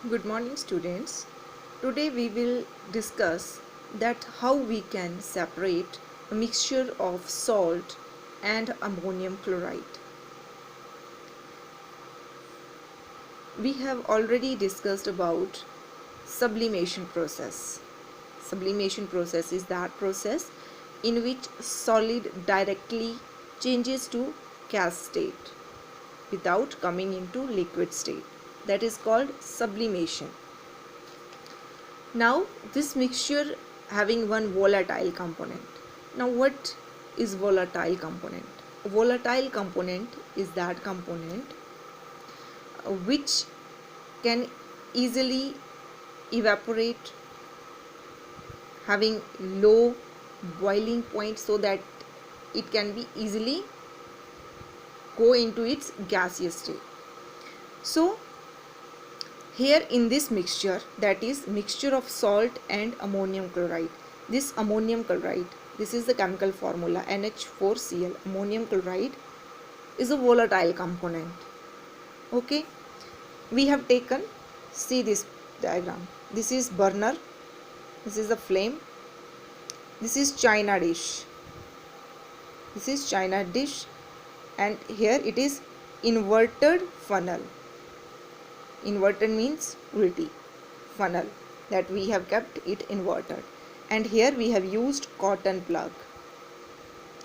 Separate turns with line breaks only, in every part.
Good morning, students. Today we will discuss that how we can separate a mixture of salt and ammonium chloride. We have already discussed about sublimation process. Sublimation process is that process in which solid directly changes to gas state without coming into liquid state. That is called sublimation. Now this mixture having one volatile component. Now what is volatile component? Volatile component is that component which can easily evaporate, having low boiling point so that it can be easily go into its gaseous state. So here in this mixture, that is mixture of salt and ammonium chloride, this ammonium chloride, this is the chemical formula NH4Cl. Ammonium chloride is a volatile component. Okay, we have taken, see this diagram, this is burner, this is the flame, this is china dish, this is china dish, and here it is inverted funnel. Inverted means ulti funnel, that we have kept it inverted, and here we have used cotton plug,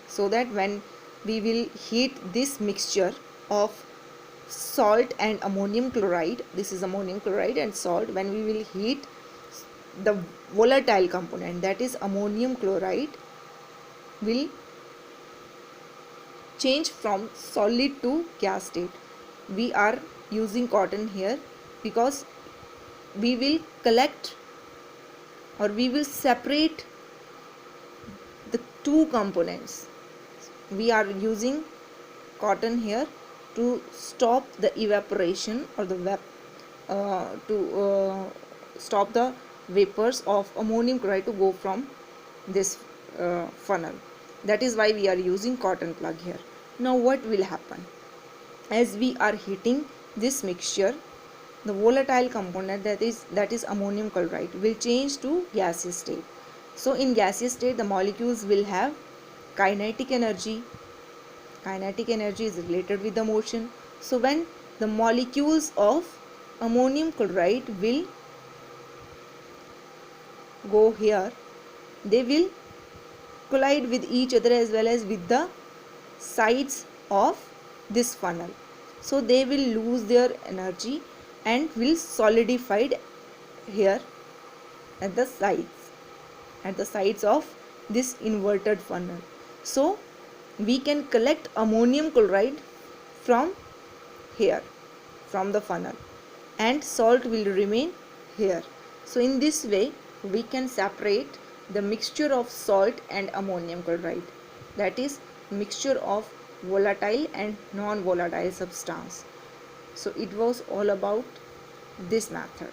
so that when we will heat this mixture of salt and ammonium chloride, this is ammonium chloride and salt, when we will heat the volatile component, that is ammonium chloride, will change from solid to gas state. We are using cotton here because we will collect or we will separate the two components. We are using cotton here to stop the evaporation or the stop the vapors of ammonium chloride to go from this funnel. That is why we are using cotton plug here. Now what will happen? As we are heating this mixture, the volatile component, that is ammonium chloride, will change to gaseous state. So in gaseous state, the molecules will have kinetic energy. Kinetic energy is related with the motion. So when the molecules of ammonium chloride will go here, they will collide with each other as well as with the sides of this funnel. So they will lose their energy and will solidified here at the sides of this inverted funnel. So we can collect ammonium chloride from here, from the funnel, and salt will remain here. So in this way we can separate the mixture of salt and ammonium chloride, that is mixture of volatile and non-volatile substance. So it was all about this method.